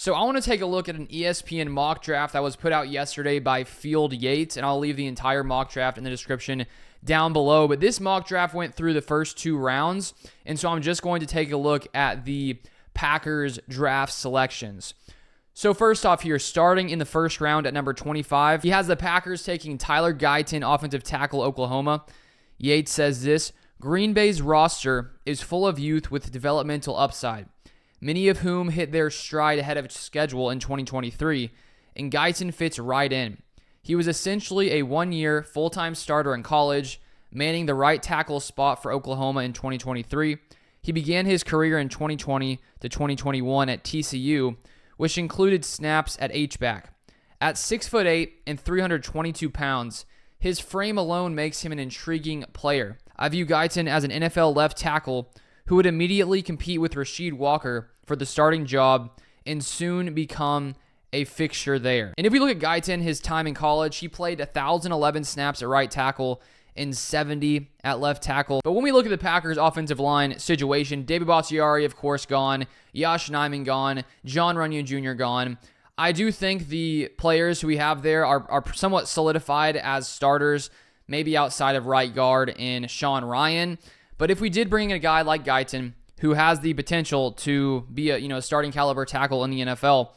So I want to take a look at an ESPN mock draft that was put out yesterday by Field Yates, and I'll leave the entire mock draft in the description down below. But this mock draft went through the first 2 rounds, and so I'm just going to take a look at the Packers draft selections. So first off here, starting in the first round at number 25, he has the Packers taking Tyler Guyton, offensive tackle, Oklahoma. Yates says this: Green Bay's roster is full of youth with developmental upside, many of whom hit their stride ahead of schedule in 2023, and Guyton fits right in. He was essentially a one-year full-time starter in college, manning the right tackle spot for Oklahoma in 2023. He began his career in 2020 to 2021 at TCU, which included snaps at H-back. At 6'8" and 322 pounds, his frame alone makes him an intriguing player. I view Guyton as an NFL left tackle who would immediately compete with Rasheed Walker for the starting job and soon become a fixture there. And if we look at Guyton, his time in college, he played 1,011 snaps at right tackle and 70 at left tackle. But when we look at the Packers' offensive line situation, David Bakhtiari, of course, gone. Yosh Nijman gone. John Runyon Jr. gone. I do think the players who we have there are somewhat solidified as starters, maybe outside of right guard and Sean Ryan. But if we did bring in a guy like Guyton, who has the potential to be a starting caliber tackle in the NFL,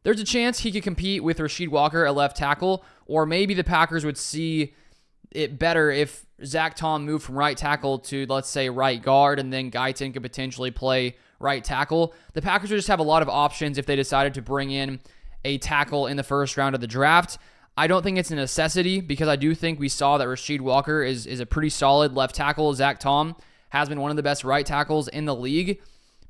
there's a chance he could compete with Rasheed Walker at left tackle, or maybe the Packers would see it better if Zach Tom moved from right tackle to, let's say, right guard, and then Guyton could potentially play right tackle. The Packers would just have a lot of options if they decided to bring in a tackle in the first round of the draft. I don't think it's a necessity because I do think we saw that Rasheed Walker is a pretty solid left tackle. Zach Tom has been one of the best right tackles in the league.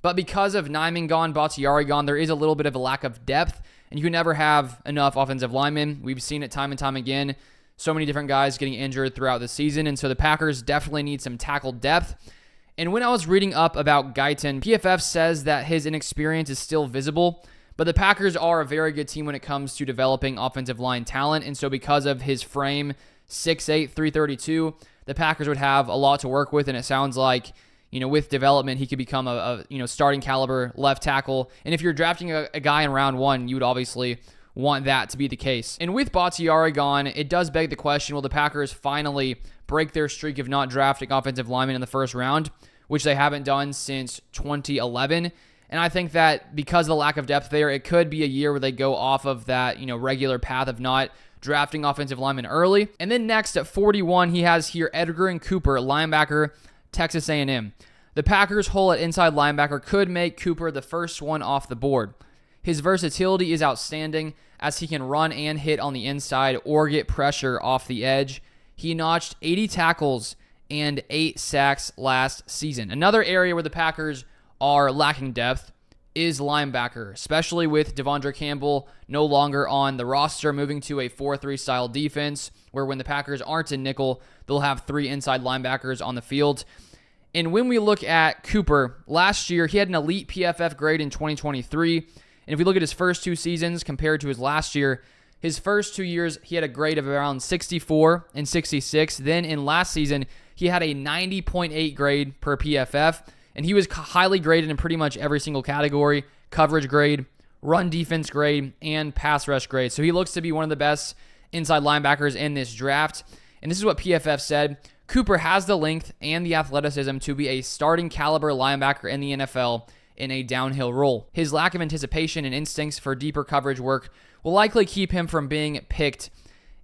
But because of Nijman gone, Bakhtiari gone, there is a little bit of a lack of depth, and you can never have enough offensive linemen. We've seen it time and time again. So many different guys getting injured throughout the season, and so the Packers definitely need some tackle depth. And when I was reading up about Guyton, PFF says that his inexperience is still visible, but the Packers are a very good team when it comes to developing offensive line talent, and so because of his frame, 6'8", 332, the Packers would have a lot to work with, and it sounds like, with development, he could become a starting caliber left tackle. And if you're drafting a guy in round 1, you would obviously want that to be the case. And with Bakhtiari gone, it does beg the question, will the Packers finally break their streak of not drafting offensive linemen in the first round, which they haven't done since 2011? And I think that because of the lack of depth there, it could be a year where they go off of that, regular path of not drafting offensive linemen early. And then next at 41, he has here Edgar and Cooper, linebacker, Texas A&M. The Packers' hole at inside linebacker could make Cooper the first one off the board. His versatility is outstanding as he can run and hit on the inside or get pressure off the edge. He notched 80 tackles and 8 sacks last season. Another area where the Packers are lacking depth is linebacker, especially with Devondre Campbell no longer on the roster, moving to a 4-3 style defense where when the Packers aren't in nickel, they'll have 3 inside linebackers on the field. And when we look at Cooper, last year he had an elite PFF grade in 2023. And if we look at his first 2 seasons compared to his last year, his first 2 years he had a grade of around 64 and 66. Then in last season, he had a 90.8 grade per PFF. And he was highly graded in pretty much every single category: coverage grade, run defense grade, and pass rush grade. So he looks to be one of the best inside linebackers in this draft. And this is what PFF said: Cooper has the length and the athleticism to be a starting caliber linebacker in the NFL in a downhill role. His lack of anticipation and instincts for deeper coverage work will likely keep him from being picked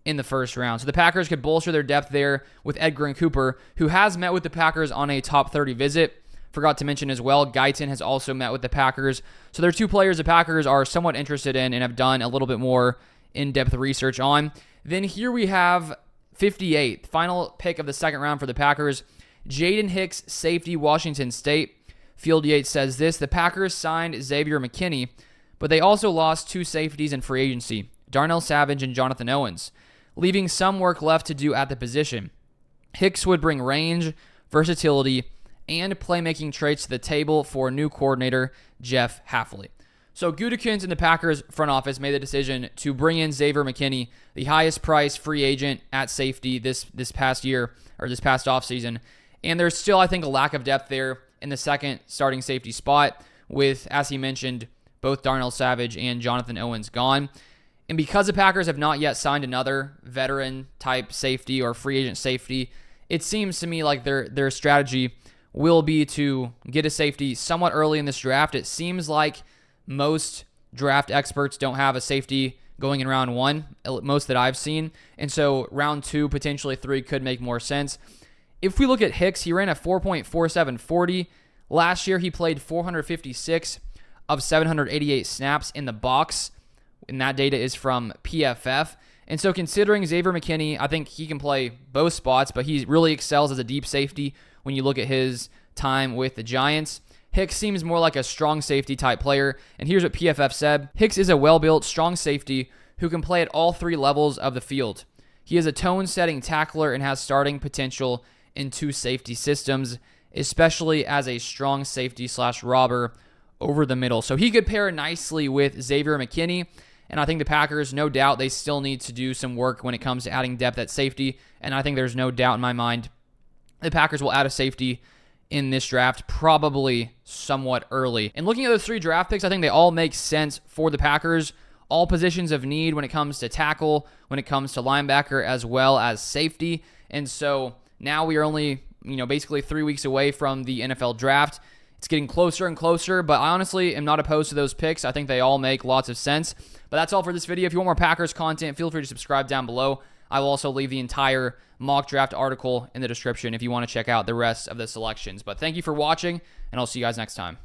in the first round. So the Packers could bolster their depth there with Edgar and Cooper, who has met with the Packers on a top 30 visit. Forgot to mention as well, Guyton has also met with the Packers. So there are 2 players the Packers are somewhat interested in and have done a little bit more in-depth research on. Then here we have 58, final pick of the second round for the Packers. Jaden Hicks, safety, Washington State. Field Yates says this: the Packers signed Xavier McKinney, but they also lost 2 safeties in free agency, Darnell Savage and Jonathan Owens, leaving some work left to do at the position. Hicks would bring range, versatility, and playmaking traits to the table for new coordinator Jeff Hafley. So Gutekunst and the Packers front office made the decision to bring in Xavier McKinney, the highest priced free agent at safety this past year, or this past offseason. And there's still, I think, a lack of depth there in the second starting safety spot with, as he mentioned, both Darnell Savage and Jonathan Owens gone. And because the Packers have not yet signed another veteran-type safety or free agent safety, it seems to me like their strategy will be to get a safety somewhat early in this draft. It seems like most draft experts don't have a safety going in round 1, most that I've seen. And so round 2, potentially 3 could make more sense. If we look at Hicks, he ran a 4.4740. Last year, he played 456 of 788 snaps in the box, and that data is from PFF. And so considering Xavier McKinney, I think he can play both spots, but he really excels as a deep safety when you look at his time with the Giants. Hicks seems more like a strong safety type player, and here's what PFF said. Hicks is a well-built, strong safety who can play at all 3 levels of the field. He is a tone-setting tackler and has starting potential in 2 safety systems, especially as a strong safety/robber over the middle. So he could pair nicely with Xavier McKinney, and I think the Packers, no doubt, they still need to do some work when it comes to adding depth at safety, and I think there's no doubt in my mind the Packers will add a safety in this draft, probably somewhat early. And looking at those 3 draft picks, I think they all make sense for the Packers. All positions of need when it comes to tackle, when it comes to linebacker, as well as safety. And so now we are only, basically 3 weeks away from the NFL draft. It's getting closer and closer, but I honestly am not opposed to those picks. I think they all make lots of sense. But that's all for this video. If you want more Packers content, feel free to subscribe down below. I will also leave the entire mock draft article in the description if you want to check out the rest of the selections. But thank you for watching, and I'll see you guys next time.